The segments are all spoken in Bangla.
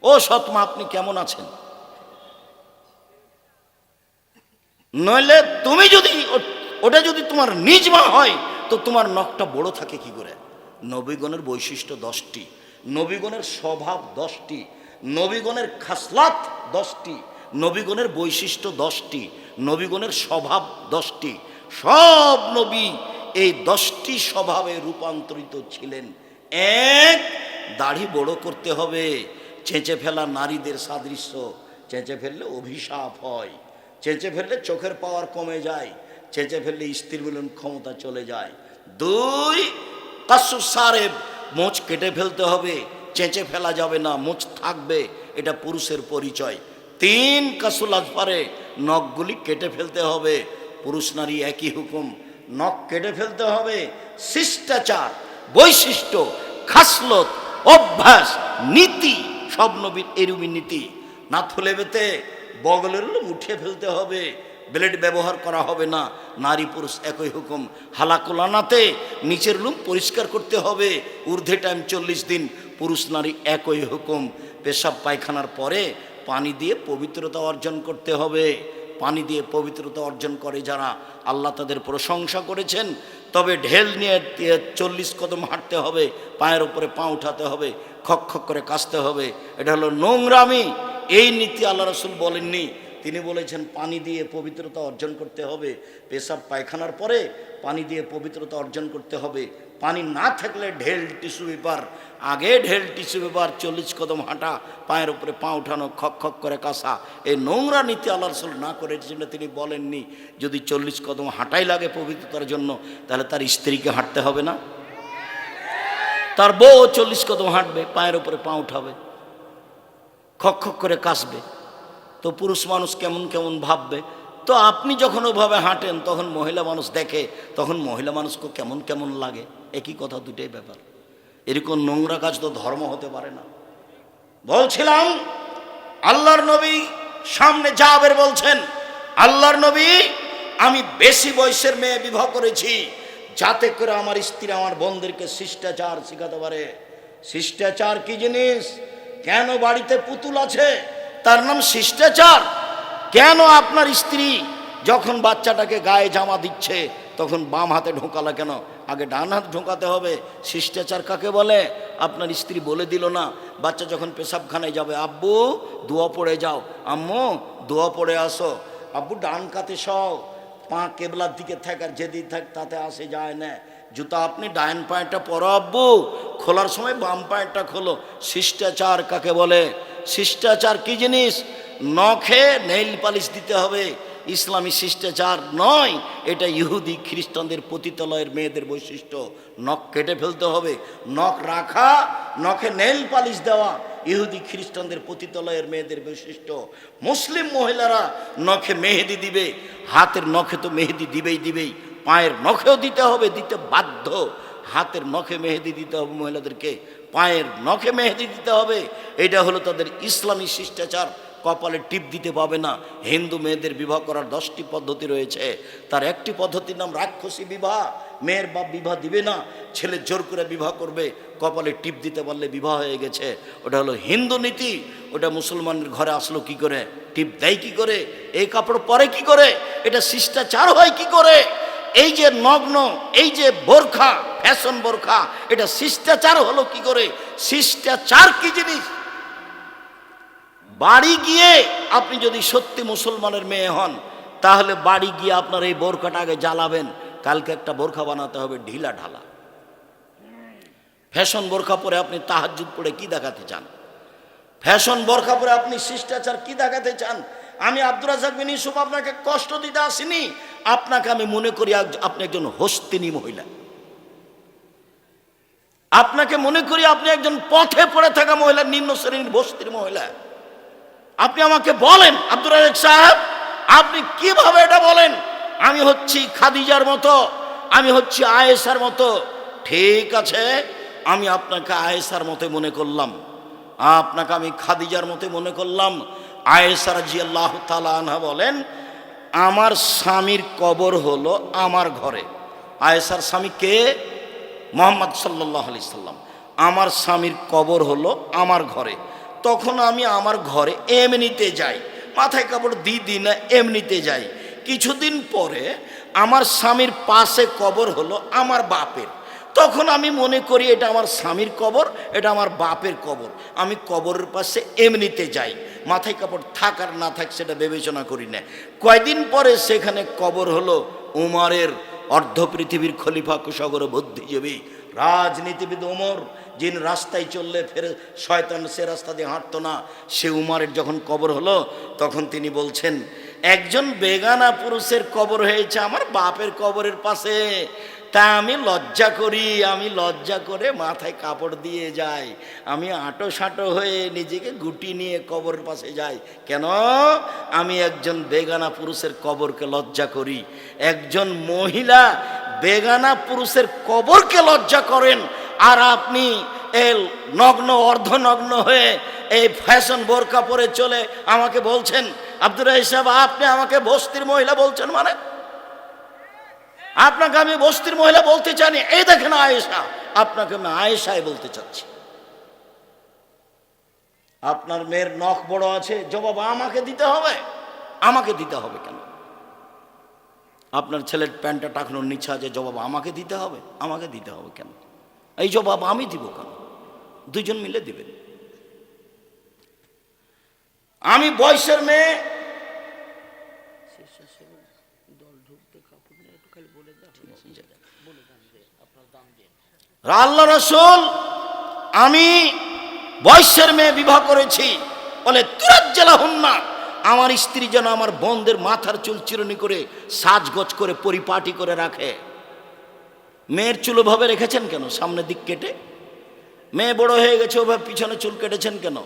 ও সৎমা, আপনি কেমন আছেন? নইলে তুমি যদি ওটা যদি তোমার নিজ মা হয় তো তোমার নখটা বড় থাকে কি করে? নবীগণের বৈশিষ্ট্য 10টি, নবীগণের স্বভাব 10টি, নবীগণের খাসলাত 10টি, নবীগণের বৈশিষ্ট্য 10টি, নবীগণের স্বভাব 10টি। সব নবী এই 10টি স্বভাবে রূপান্তরিত ছিলেন। এক, দাড়ি বড় করতে হবে। চেঁচে ফেলা নারীদের সাদৃশ্য, চেঁচে ফেললে অভিশাপ হয়, চেঁচে ফেললে চোখের পাওয়ার কমে যায়, চেঁচে ফেললে স্ত্রীর মিলন ক্ষমতা চলে যায়। 2, কাসু সারেব, মোচ কেটে ফেলতে হবে, চেঁচে ফেলা যাবে না, মোচ থাকবে, এটা পুরুষের পরিচয়। 3, কাসুল আজফারে, নখগুলি কেটে ফেলতে হবে। পুরুষ নারী একই হুকুম, নখ কেটে ফেলতে হবে। শিষ্টাচার, বৈশিষ্ট্য, খাসলত, অভ্যাস, নীতি, সব নবীর এরুমি নীতি। না থলে বেতে বগলের লোম উঠিয়ে ফেলতে হবে, ব্লেড ব্যবহার করা হবে না। নারী পুরুষ একই হুকুম। হালাকুলানাতে নিচের লুম পরিষ্কার করতে হবে, ঊর্ধ্বে টাইম 40 দিন, পুরুষ নারী একই হুকুম। পেশাব পায়খানার পরে পানি দিয়ে পবিত্রতা অর্জন করতে হবে। পানি দিয়ে পবিত্রতা অর্জন করে যারা, আল্লাহ তাদের প্রশংসা করেছেন। তবে ঢেল নিয়ে 40 কদম হাঁটতে হবে, পায়ের উপরে পা উঠাতে হবে, খক খক করে কাশতে হবে, এটা হলো নোংরামি। এই নীতি আল্লাহ রাসূল বলেননি, তিনি বলেছেন পানি দিয়ে পবিত্রতা অর্জন করতে হবে। পেশাব পায়খানার পরে পানি দিয়ে পবিত্রতা অর্জন করতে হবে। পানি না থাকলে ঢেল টিস্যু পেপার, আগে ঢেল টিস্যু পেপার, 40 কদম হাঁটা, পায়ের উপরে পা উঠানো, খক খক করে কাশা, এই নোংরা নীতি আল্লাহ রাসূল না করেছেন। তিনি বলেননি যদি 40 কদম হাঁটাই লাগে পবিত্রতার জন্য, তাহলে তার স্ত্রীকে হাঁটতে হবে না? তার বউ 40 কদম হাঁটবে, পায়ের উপরে পা উঠাবে, খক খক করে কাশবে, তো পুরুষ মানুষ কেমন কেমন ভাববে। তো আপনি যখন ওভাবে হাঁটেন তখন মহিলা মানুষ দেখে, তখন মহিলা মানুষকে কেমন কেমন লাগে। একই কথা, দুটোই ব্যাপার। এরকম নোংরা কাজ তো ধর্ম হতে পারে না। বলছিলাম আল্লাহর নবী সামনে জাবের বলছেন, আল্লাহর নবী, আমি বেশি বয়সের মেয়ে বিবাহ করেছি যাতে করে আমার স্ত্রী আমার বোনদেরকে শিষ্টাচার শেখাতে পারে। শিষ্টাচার কি জিনিস? কেন বাড়িতে পুতুল আছে তার নাম শিষ্টাচার? কেন আপনার স্ত্রী যখন বাচ্চাটাকে গায়ে জামা দিচ্ছে তখন বাম হাতে ঢোকালা কেন? আগে ডান হাত ঢোকাতে হবে। শিষ্টাচার কাকে বলে? আপনার স্ত্রী বলে দিল না, বাচ্চা যখন পেশাবখানায় যাবে, আব্বু দোয়া পড়ে যাও, আম্মু দোয়া পড়ে আসো, আব্বু ডান কাতে সও, পা কেবলার দিকে থাক, আর যেদিক থাক তাতে আসে যায় না। জুতা আপনি ডাইন পায়েরটা পরো আব্বু, খোলার সময় বাম পায়েরটা খোলো। শিষ্টাচার কাকে বলে? শিষ্টাচার কি জিনিস? নখে নেইল পালিশ দিতে হবে, ইসলামী শিষ্টাচার নয়, এটা ইহুদি খ্রিস্টানদের পতিতালয়ের মেয়েদের বৈশিষ্ট্য। নখ কেটে ফেলতে হবে, নখ রাখা, নখে নেইল পালিশ দেওয়া ইহুদি খ্রিস্টানদের পতিতালয়ের মেয়েদের বৈশিষ্ট্য। মুসলিম মহিলারা নখে মেহেদি দিবে, হাতের নখে তো মেহেদি দিবেই, পায়ের নখেও দিতে হবে, দিতে বাধ্য। হাতের নখে মেহেদি দিতে হবে মহিলাদেরকে, পায়ের নখে মেহেদি দিতে হবে। এটা হলো তাদের ইসলামী শিষ্টাচার। কপালে টিপ দিতে পাবে না। হিন্দু মেয়েদের বিবাহ করার 10টি পদ্ধতি রয়েছে, তার একটি পদ্ধতির নাম রাক্ষসী বিবাহ। মেয়ের বাপ বিবাহ দিবে না, ছেলে জোর করে বিবাহ করবে, কপালে টিপ দিতে পারলে বিবাহ হয়ে গেছে। ওটা হলো হিন্দু নীতি। ওটা মুসলমানের ঘরে আসলো কি করে? টিপ দেয় কি করে? এই কাপড় পরে কি করে? এটা শিষ্টাচার হয় কি করে? এই যে নগ্ন, এই যে বোরখা, ফ্যাশন বোরখা, এটা শিষ্টাচার হলো কি করে? শিষ্টাচার কি জিনিস? বাড়ি গিয়ে আপনি যদি সত্যি মুসলমানের মেয়ে হন, তাহলে বাড়ি গিয়ে আপনার এই বোরখাটা আগে জ্বালাবেন। কালকে একটা বোরখা বানাতে হবে ঢিলা ঢালা। ফ্যাশন বোরখা পরে আপনি তাহাজ্জুদ পড়ে কি দেখাতে চান? ফ্যাশন বোরখা পরে আপনি শিষ্টাচার কি দেখাতে চান? আমি আব্দুর রাজ্জাক বিন ইউসুফ আপনাকে কষ্ট দিতে আসিনি। আপনাকে আমি মনে করি আপনি একজন হস্তিনী মহিলা। আপনাকে মনে করি আপনি একজন পথে পড়ে থাকা মহিলা, নিম্ন শ্রেণীর বস্তির মহিলা। আপনি আমাকে বলেন, আব্দুর রাজ্জাক সাহেব, আপনি কিভাবে এটা বলেন? আমি হচ্ছি খাদিজার মতো, আমি হচ্ছি আয়েশার মতো। ঠিক আছে, আমি আপনাকে আয়েশার মতো মনে করলাম, আপনাকে আমি খাদিজার মতো মনে করলাম। আয়েশা রাদিয়াল্লাহু তাআলা আনহা বলেন, আমার স্বামীর কবর হলো আমার ঘরে। আয়েশার স্বামী কে? মুহাম্মদ সাল্লাল্লাহু আলাইহি সাল্লাম। আমার স্বামীর কবর হলো আমার ঘরে। তখন আমি আমার ঘরে এমনিতে যাই, মাথায় কাপড় দিই না, এমনিতে যাই। কিছুদিন পরে আমার স্বামীর পাশে কবর হলো আমার বাপের। তখন আমি মনে করি এটা আমার স্বামীর কবর, এটা আমার বাপের কবর। আমি কবরের পাশে এমনিতে যাই, মাথায় কাপড় থাক আর না থাক সেটা বিবেচনা করি না। কয়দিন পরে সেখানে কবর হলো উমরের, অর্ধ পৃথিবীর খলিফা, কুশাগর বুদ্ধিজীবী রাজনীতিবিদ উমর, যিনি রাস্তায় চললে ফেরে শয়তান সে রাস্তা দিয়ে হাঁটতো না, সে উমরের যখন কবর হলো তখন তিনি বলছেন, একজন বেগানা পুরুষের কবর হয়েছে আমার বাপের কবরের পাশে, তা আমি লজ্জা করি, আমি লজ্জা করে মাথায় কাপড় দিয়ে যাই, আমি আঁটো সাঁটো হয়ে নিজেকে গুটি নিয়ে কবরের পাশে যাই। কেন? আমি একজন বেগানা পুরুষের কবরকে লজ্জা করি। একজন মহিলা বেগানা পুরুষের কবরকে লজ্জা করেন, আর আপনি এই নগ্ন অর্ধনগ্ন হয়ে এই ফ্যাশন বোরকা পরে চলে আমাকে বলছেন, আব্দুর রাহিম সাহেব আপনি আমাকে বস্তির মহিলা বলছেন? মানে আপনাকে আমি বস্তির মহিলা বলতে চাইনি, এই দেখেন আয়েশা, আপনাকে আমি আয়েশাই বলতে চাচ্ছি। আপনার মেয়ের নখ বড় আছে, জবাব আমাকে দিতে হবে। আমাকে দিতে হবে কেন? আপনার ছেলের প্যান্টটা টাকনোর নিচে আছে, জবাব আমাকে দিতে হবে। আমাকে দিতে হবে কেন? এই জবাব আমি দিব কেন? দুজন মিলে দিবেন। আমি বয়সের মেয়ে, আল্লাহ রাসূল আমি বয়সের মেয়ে বিবাহ করেছি, বলে তুরাজ্জালাহুন্না, আমার স্ত্রী যেন আমার বোনদের মাথার চুল চিরুনি করে সাজগোজ করে পরিপাটি করে রাখে। মেয়ের চুল ওভাবে রেখেছেন কেন? সামনের দিক কেটে। মেয়ে বড় হয়ে গেছে, ওভাবে পিছনে চুল কেটেছেন কেন?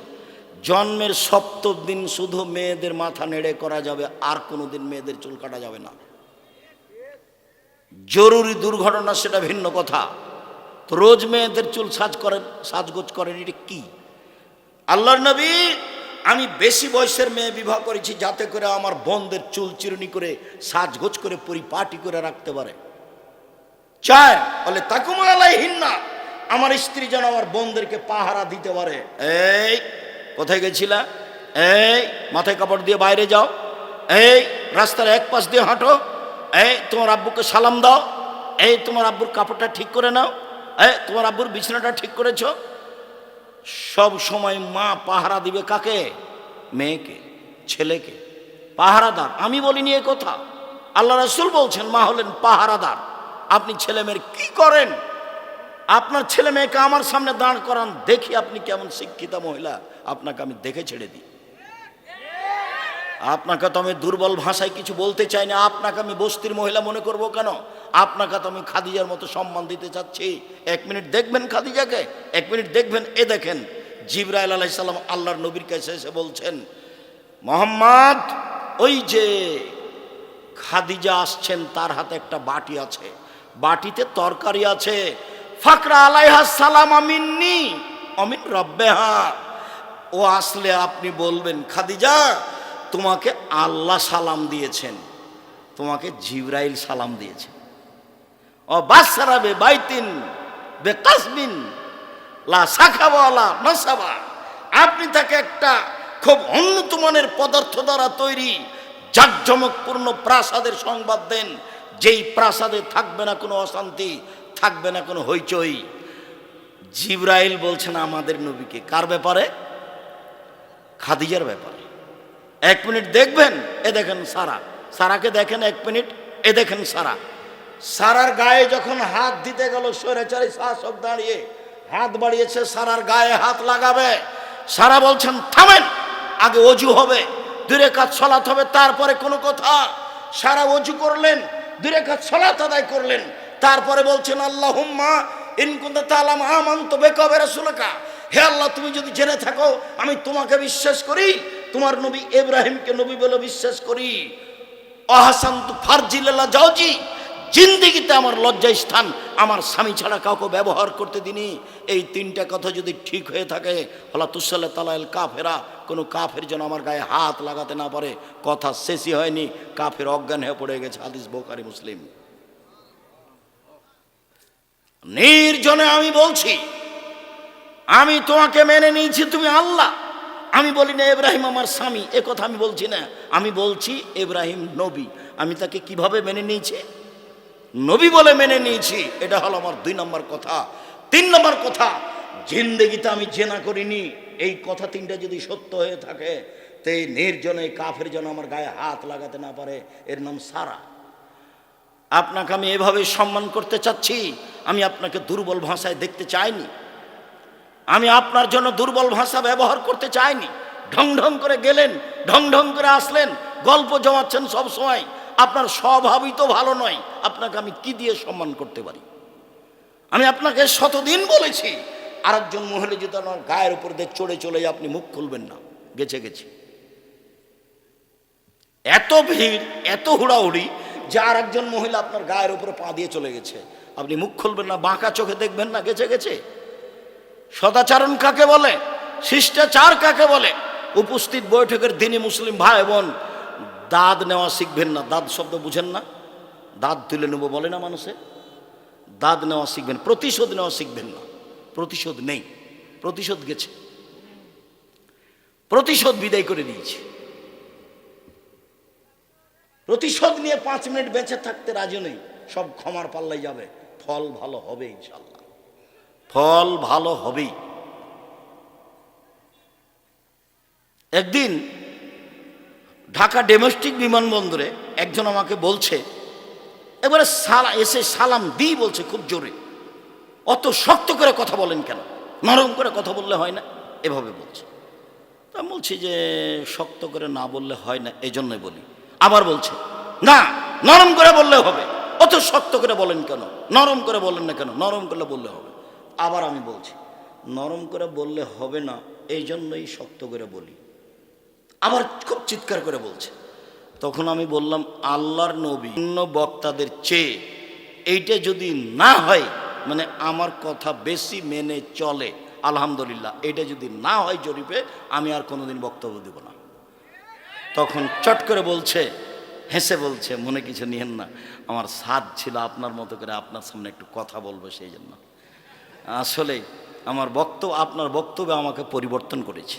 জন্মের সপ্তম দিন শুধু মেয়েদের মাথা নেড়ে করা যাবে, আর কোনোদিন মেয়েদের চুল কাটা যাবে না। জরুরি দুর্ঘটনা সেটা ভিন্ন কথা, তো রোজ মেয়েদের চুল সাজগোজ করেন, এটা কি? আল্লাহর নবী আমি বেশি বয়সের মেয়ে বিবাহ করেছি যাতে করে আমার বোনদের চুল চিরুনি করে সাজগোজ করে পরিপাটি করে রাখতে পারে। চায় বলে তাকুমা আলাইহিন্না, আমার স্ত্রী যেন আমার বোনদেরকে পাহারা দিতে পারে। এই কোথায় গেছিলা? এই মাথায় কাপড় দিয়ে বাইরে যাও, এই রাস্তার এক পাশ দিয়ে হাঁটো, এই তোমার আব্বুকে সালাম দাও, এই তোমার আব্বুর কাপড়টা ঠিক করে নাও, এই তোমার আব্বুর বিছানাটা ঠিক করেছো। সব সময় মা পাহারা দিবে কাকে? মেয়েকে, ছেলেকে। পাহারাদার আমি বলিনি এ কথা, আল্লাহ রাসূল বলছেন মা হলেন পাহারাদার। আপনি ছেলে মেয়ের কি করেন? আপনার ছেলে মেয়েকে আমার সামনে দাঁড় করান, দেখি আপনি কেমন শিক্ষিতা মহিলা, আপনাকে আমি দেখে ছেড়ে দিই। আপনাকে তো আমি দুর্বল ভাষায় কিছু বলতে চাই না, আপনাকে আমি বস্তির মহিলা মনে করব কেন? আপনাকে তো আমি খাদিজার মতো সম্মান দিতে চাচ্ছি। এক মিনিট দেখবেন খাদিজাকে, এক মিনিট দেখবেন। এ দেখেন জিবরাইল আলাইহিস সালাম আল্লাহর নবীর কাছে এসে বলছেন, মোহাম্মদ ওই যে খাদিজা আসছেন, তার হাতে একটা বাটি আছে, বাটিতে তরকারি আছে, ফাকরা আলাইহা সালাম মিন্নি অমিন রব্বেহা। ও আসলে আপনি বলবেন, খাদিজা তোমাকে আল্লাহ সালাম দিয়েছেন, তোমাকে জিবরাইল সালাম দিয়েছেন। ও বাসরা বে বাইতিন বে কাসবিন লা সাখাবা ওয়ালা নাসাবা, আপনি তাকে একটা খুব উন্নত মানের পদার্থ দ্বারা তৈরি জাঁকজমকপূর্ণ প্রাসাদের সংবাদ দেন, যেই প্রাসাদে থাকবে না কোনো অশান্তি, থাকবে না কোনো হইচই। জিবরাইল বলছেন আমাদের নবীকে, কার ব্যাপারে? খাদিজার ব্যাপারে। এক মিনিট দেখবেন, এ দেখেন সারা, সারাকে দেখেন এক মিনিট, এ দেখেন সারা। সারার গায়ে যখন হাত দিতে গেল, স্বৈরাচারী শাসক দাঁড়িয়ে হাত বাড়িয়েছে, সারার গায়ে হাত লাগাবে। সারা বলছেন থামেন, আগে অজু হবে, 2 রাকাত সালাত হবে, তারপরে কোনো কথা। সারা অজু করলেন, 2 রাকাত সালাত আদায় করলেন, তারপরে বলছেন আল্লাহুম্মা ইন কুনতা তাআলাম আমানতু বিকা ওয়া রাসূলিকা, হে আল্লাহ তুমি যদি জেনে থাকো আমি তোমাকে বিশ্বাস করি, তোমার নবী ইব্রাহিমকে নবী বলে বিশ্বাস করি, আহসানতু ফারজিল্লাহ জাওজি, জিন্দেগিতে আমার লজ্জা স্থান আমার স্বামী ছাড়া কাউকে ব্যবহার করতে দিনি। এই 3টা কথা যদি ঠিক হয়ে থাকে, হলা তুসাল্লা তালাল কাফেরা, কোনো কাফের যেন আমার গায়ে হাত লাগাতে না পারে। কথা শেষই হয়নি, কাফের অজ্ঞান হয়ে পড়ে গেছে। হাদিস বুখারী মুসলিম। নির্জনে আমি বলছি, আমি তোমাকে মেনে নিয়েছি, তুমি আল্লাহ, আমি বলি না ইব্রাহিম আমার স্বামী, এ কথা আমি বলছি না। আমি বলছি ইব্রাহিম নবী। আমি তাকে কিভাবে মেনে নিয়েছি? নবী বলে মেনে নিয়েছি। এটা হলো আমার 2 নম্বর কথা। 3 নম্বর কথা, জিন্দেগিতে আমি জেনা করিনি। এই কথা 3টা যদি সত্য হয়ে থাকে, তো এই নির্জনে কাফের যেন আমার গায়ে হাত লাগাতে না পারে। এর নাম সারা। আপনাকে আমি এভাবে সম্মান করতে চাচ্ছি। আমি আপনাকে দুর্বল ভাষায় দেখতে চাইনি। আমি আপনার জন্য দুর্বল ভাষা ব্যবহার করতে চাইনি। ঢং ঢং করে গেলেন, ঢং ঢং করে আসলেন, গল্প জমাচ্ছেন সব সময়। আপনার স্বভাবই তো ভালো নয়। আপনাকে আমি কি দিয়ে সম্মান করতে পারি? আমি আপনাকে শতদিন বলেছি, আরেকজন মহিলা যদি আমার গায়ের উপর দিয়ে চড়ে চলে যায়, আপনি মুখ খুলবেন না। গেছে গেছে। এত ভিড়, এত হুড়াহুড়ি যে আরেকজন মহিলা আপনার গায়ের উপরে পা দিয়ে চলে গেছে, আপনি মুখ খুলবেন না, বাঁকা চোখে দেখবেন না। গেছে গেছে। সদাচরণ কাকে বলে? শিষ্টাচার কাকে বলে? উপস্থিত বৈঠকের দিনই মুসলিম ভাই বোন, দাঁত নেওয়া শিখবেন না। দাঁত শব্দ বুঝেন না? দাঁত তুলে নেবো বলে না মানুষে? দাঁত নেওয়া শিখবেন, প্রতিশোধ নেওয়া শিখবেন না। প্রতিশোধ নেই, প্রতিশোধ গেছে, প্রতিশোধ বিদায় করে দিয়েছে। প্রতিশোধ নিয়ে 5 মিনিট বেঁচে থাকতে রাজি নেই। সব ক্ষমার পাল্লাই যাবে। ফল ভালো হবে ইনশাল্লাহ, ফল ভালো হবেই। একদিন ঢাকা ডোমেস্টিক বিমানবন্দরে একজন আমাকে বলছে, এবারে এসে সালাম দিই বলছে খুব জোরে, অত শক্ত করে কথা বলেন কেন? নরম করে কথা বললে হয় না? এভাবে বলছে। তা বলছি যে শক্ত করে না বললে হয় না, এই জন্যই বলি। আবার বলছে না, নরম করে বললে হবে। অত শক্ত করে বলেন কেন? নরম করে বলেন না কেন? নরম করে বললে হবে। আবার আমি বলছি নরম করে বললে হবে না, এই জন্যই শক্ত করে বলি। আবার খুব চিৎকার করে বলছে। তখন আমি বললাম, আল্লাহর নবী অন্য বক্তাদের চেয়ে এইটা যদি না হয়, মানে আমার কথা বেশি মেনে চলে, আলহামদুলিল্লাহ। এটা যদি না হয় জরিপে, আমি আর কোনোদিন বক্তব্য দেব না। তখন চট করে বলছে, হেসে বলছে, মনে কিছু নিয়েন না, আমার সাধ ছিল আপনার মতো করে আপনার সামনে একটু কথা বলবো, সেই জন্য। আসলে আমার আপনার বক্তব্য আমাকে পরিবর্তন করেছে।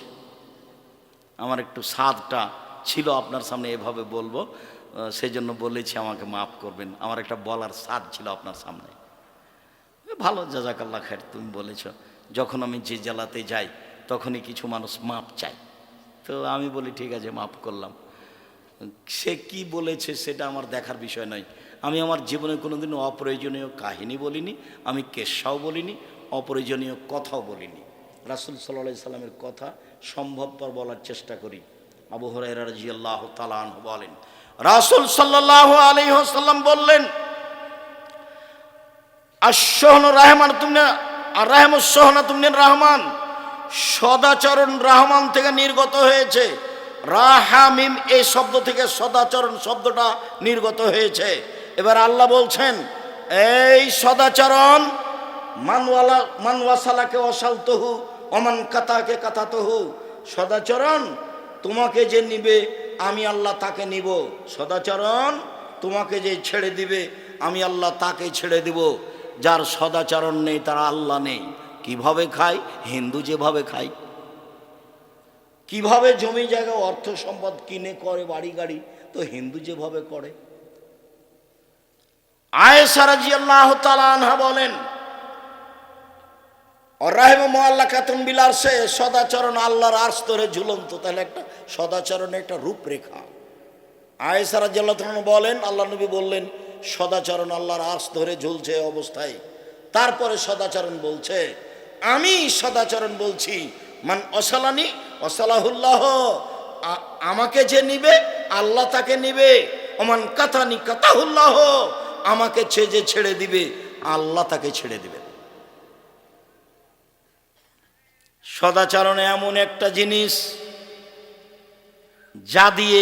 আমার একটু সাধটা ছিল আপনার সামনে এভাবে বলবো, সেই জন্য বলেছি, আমাকে মাফ করবেন। আমার একটা বলার সাধ ছিল আপনার সামনে। ভালো, জাযাকাল্লাহ খায়ের, তুমি বলেছ। যখন আমি যে জেলাতে যাই তখনই কিছু মানুষ মাপ চায়, তো আমি বলি ঠিক আছে, মাফ করলাম। সে কি বলেছে সেটা আমার দেখার বিষয় নয়। আমি আমার জীবনে কোনোদিনও অপ্রয়োজনীয় কাহিনী বলিনি, আমি কেসাও বলিনি, অপ্রয়োজনীয় কথাও বলিনি। রাসূল সাল্লাল্লাহু আলাইহি সাল্লামের কথা সম্ভবপর বলার চেষ্টা করি। আবু হুরায়রা রাদিয়াল্লাহু তাআলা আনহু বলেন, রাসূল সাল্লাল্লাহু আলাইহি ওয়াসাল্লাম বললেন, আশ-শাহনু রাহমাতুন আর রাহমাস শাহনাতুন রাহমান, সদাচরণ রহমান থেকে নির্গত হয়েছে। রাহামিম এই শব্দ থেকে সদাচরণ শব্দটা নির্গত হয়েছে। এবার আল্লাহ বলছেন, এই সদাচরণ, মানওয়াসালাকে ওয়াসালতহু ওমান কাতাকে কাতাতহু, সদাচরণ তোমাকে যে নিবে আমি আল্লাহ তাকে নিব। সদাচরণ তোমাকে যে ছেড়ে দিবে আমি আল্লাহ তাকে ছেড়ে দিব। যার সদাচরণ নেই তার আল্লাহ নেই। কিভাবে খায়? হিন্দু যেভাবে খায়। কিভাবে জমি জায়গা অর্থ সম্পদ কিনে করে বাড়ি গাড়ি, তো হিন্দু যেভাবে করে। আয়েশা রাদিয়াল্লাহু তাআলা আনহা বলেন, রাহিমু মুআল্লাকাতুন বিল আরশে, সদাচরণ আল্লাহর আরশ ধরে ঝুলন্ত। তাহলে একটা সদাচরণের একটা রূপরেখা। আয়েশা রাদিয়াল্লাহু তাআলা বলেন, আল্লাহ নবী বললেন, সদাচরণ আল্লাহর আরশ ধরে ঝুলছে অবস্থায়। তারপরে সদাচরণ বলছে, আমি সদাচরণ বলছি, মান অসালানি অসালাহুল্লাহ, আমাকে যে নিবে আল্লাহ তাকে নিবে। ওমান কাতানি কাতাহুল্লাহ, আমাকে যে ছেড়ে দিবে আল্লাহ তাকে ছেড়ে দিবে। সদাচরণ এমন একটা জিনিস যা দিয়ে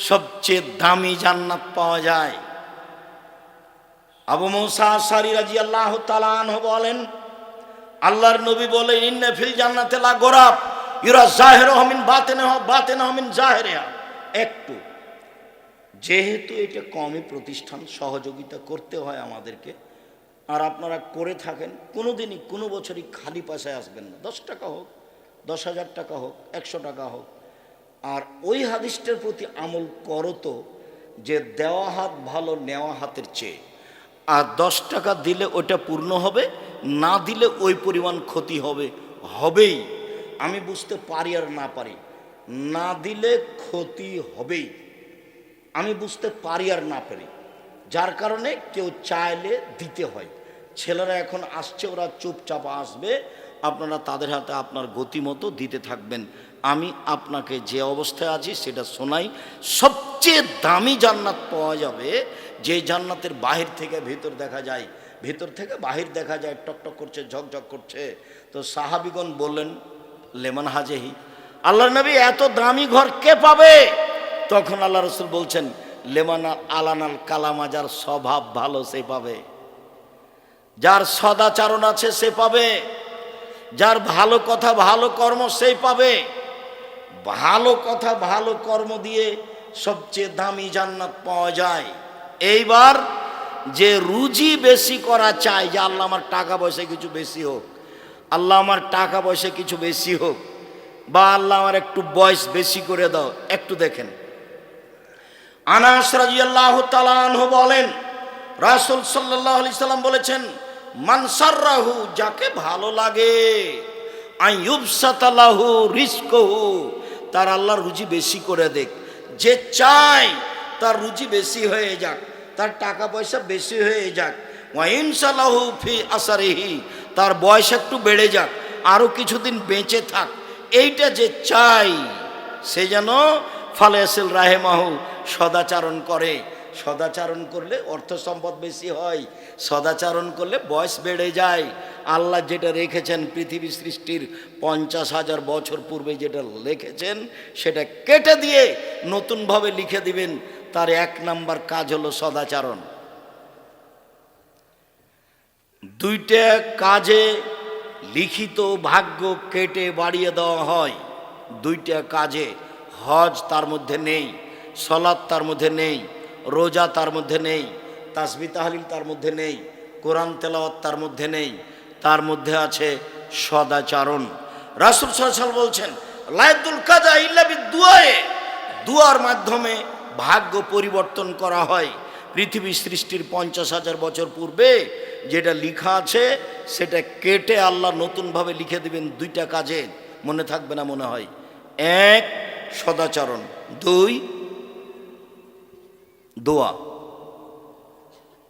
সবচেয়ে দামি জান্নাত পাওয়া যায়। আবু মুসা আশআরী রাদিয়াল্লাহু তাআলা আনহু বলেন, আল্লাহর নবী বলেন, ইন্না ফিল জান্নাতি লা গোরাব ইউরা জাহিরুহু মিন বাতিনুহু মিন জাহিরিহা। একটু যেহেতু এটা কমই প্রতিষ্ঠান, সহযোগিতা করতে হয় আমাদেরকে, আর আপনারা করে থাকেন, কোনোদিনই কোনো বছরই খালি পয়সায় আসবেন না। 10 টাকা হোক, 10,000 টাকা হোক, 100 টাকা হোক, আর ওই হাদিসটার প্রতি আমল করো তো যে দেওয়া হাত ভালো নেওয়া হাতের চেয়ে। আর 10 টাকা দিলে ওটা পূর্ণ হবে, না দিলে ওই পরিমাণ ক্ষতি হবে, হবেই। আমি বুঝতে পারি আর না পারি, না দিলে ক্ষতি হবেই, আমি বুঝতে পারি আর না পারি, যার কারণে কেউ চাইলে দিতে হয়। ছেলেরা এখন আসছে, ওরা চুপচাপ আসবে, আপনারা তাদের হাতে আপনার গতিমতো দিতে থাকবেন। আমি আপনাকে যে অবস্থায় আছি সেটা শোনাই। সবচেয়ে দামি জান্নাত পাওয়া যাবে যে জান্নাতের বাহির থেকে ভেতর দেখা যায়, ভেতর থেকে বাহির দেখা যায়, টকটক করছে, ঝকঝক করছে। তো সাহাবিগণ বললেন, লেমান হাজেহি, আল্লাহর নবী এত দামি ঘর কে পাবে? তখন আল্লাহ রসুল বলছেন, লেমান আলানাল কালামা, যার স্বভাব ভালো সে পাবে, যার সদাচরণ আছে সে পাবে, যার ভালো কথা ভালো কর্ম সেই পাবে। ভালো কথা ভালো কর্ম দিয়ে সবচেয়ে দামি জান্নাত পাওয়া যায়। এইবার যে রুজি বেশি করা চায়, যে আল্লাহ আমার টাকা পয়সা কিছু বেশি হোক, আল্লাহ আমার টাকা পয়সা কিছু বেশি হোক, বা আল্লাহ আমার একটু বয়স বেশি করে দাও, একটু দেখেন। আনাস রাদিয়াল্লাহু তাআলা আনহু বলেন, রাসূল সাল্লাল্লাহু আলাইহি সাল্লাম বলেছেন, মান সাররাহু, যাকে ভালো লাগে, আইয়ুবসাতা লাহু রিজকুহু, তার আল্লাহ রুজি বেশি করে দেখ। যে চায় তার রুজি বেশি হয়ে যাক, তার টাকা পয়সা বেশি হয়ে যাক, ওয়া ইনশাল্লাহু ফি আসারিহি, তার বয়স একটু বেড়ে যাক, আরো কিছুদিন বেঁচে থাক, এইটা যে চাই, সে যেন ফালেসিল রাহেমাহু, সদাচারণ করে। সদাচারণ করলে অর্থ সম্পদ বেশি হয়, সদাচারণ করলে বয়স বেড়ে যায়। আল্লাহ যেটা রেখেছেন পৃথিবী সৃষ্টির 50,000 বছর পূর্বে যেটা লিখেছেন, সেটা কেটে দিয়ে নতুনভাবে লিখে দিবেন। তার 1 নাম্বার কাজ হলো সদাচারণ। 2টা কাজে লিখিত ভাগ্য কেটে বাড়িয়ে দেওয়া হয়। 2টা কাজে, হজ তার মধ্যে নেই, সালাত তার মধ্যে নেই, রোজা তার মধ্যে নেই, তাসবিহ তাহলিল তার মধ্যে নেই, কোরআন তেলাওয়াত তার মধ্যে নেই, তার মধ্যে আছে সদাচরণ। রাসূল সাল্লাল্লাহু আলাইহি ওয়াসাল্লাম বলছেন, লায়াদুল কাজা ইল্লা বিদুআয়ে, দুয়ার মাধ্যমে ভাগ্য পরিবর্তন করা হয়। পৃথিবী সৃষ্টির 50,000 বছর পূর্বে যেটা লেখা আছে সেটা কেটে আল্লাহ নতুনভাবে লিখে দিবেন 2টা কাজে। মনে থাকবে না মনে হয়? 1 সদাচরণ, 2 দোয়া।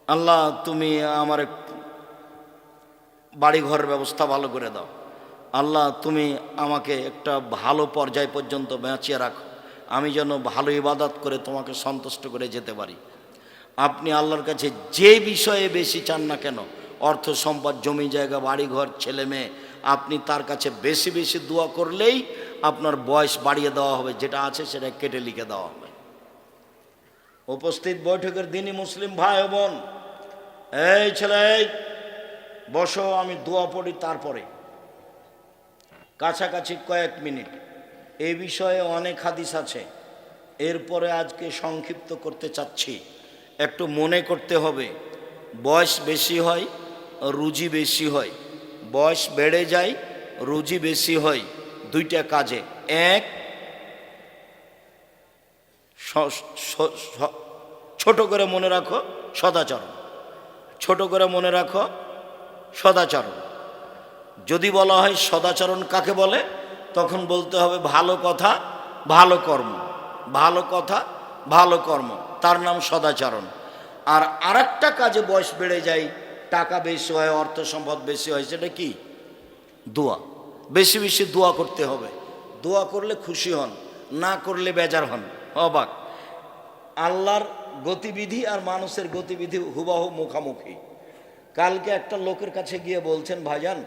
আল্লাহ তুমি আমার বাড়ি ঘরের ব্যবস্থা ভালো করে দাও, আল্লাহ তুমি আমাকে একটা ভালো পর্যায় পর্যন্ত বাঁচিয়ে রাখো, আমি যেন ভালো ইবাদত করে তোমাকে সন্তুষ্ট করে যেতে পারি। আপনি আল্লাহর কাছে যে বিষয়ে বেশি চান না কেন, অর্থ সম্পদ, জমি জায়গা, বাড়ি ঘর, ছেলে মেয়ে, আপনি তার কাছে বেশি বেশি দোয়া করলেই আপনার বয়স বাড়িয়ে দেওয়া হবে, যেটা আছে সেটা কেটে লিখে দেওয়া হবে। উপস্থিত বৈঠকের দিনই মুসলিম ভাই বোন, এই ছেলে বসো, আমি দোয়া পড়ি, তারপরে কাছাকাছি কয়েক মিনিট। এই বিষয়ে অনেক হাদিস আছে, এরপরে আজকে সংক্ষিপ্ত করতে চাচ্ছি। একটু মনে করতে হবে, বয়স বেশি হয় রুজি বেশি হয়, বয়স বেড়ে যায় রুজি বেশি হয় 2টা কাজে। 1 ছোট করে মনে রাখো সদাচরণ, ছোট করে মনে রাখো সদাচরণ। যদি বলা হয় সদাচরণ কাকে বলে, তখন বলতে হবে ভালো কথা ভালো কর্ম, ভালো কথা ভালো কর্ম, তার নাম সদাচরণ। আর আরেকটা কাজে বয়স বেড়ে যায়, টাকা বেশি হয়, অর্থ সম্পদ বেশি হয়, সেটা কি? দোয়া। বেশি বেশি দোয়া করতে হবে। দোয়া করলে খুশি হন, না করলে বেজার হন, অবাক। আল্লাহর গতিবিধি আর মানুষের গতিবিধি হুবাহু মুখামুখি। কালকে একটা লোকের কাছে গিয়ে বলছেন, ভাইজান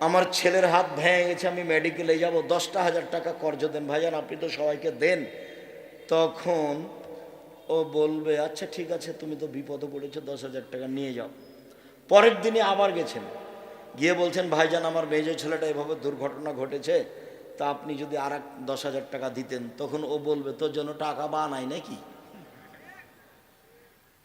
আমার ছেলের হাত ভেঙে গেছে, আমি মেডিকেলে যাব, 10,000 টাকা কর্জ দেন ভাইজান, আপনি তো সবাইকে দেন। তখন ও বলবে, আচ্ছা ঠিক আছে, তুমি তো বিপদে পড়েছো, 10,000 টাকা নিয়ে যাও। পরের দিনে আবার গেছেন, গিয়ে বলছেন, ভাইজান আমার মেজো ছেলেটা এভাবে দুর্ঘটনা ঘটেছে, তা আপনি যদি আর 10,000 টাকা দিতেন। তখন ও বলবে, তোর জন্য টাকা বানাই নাকি?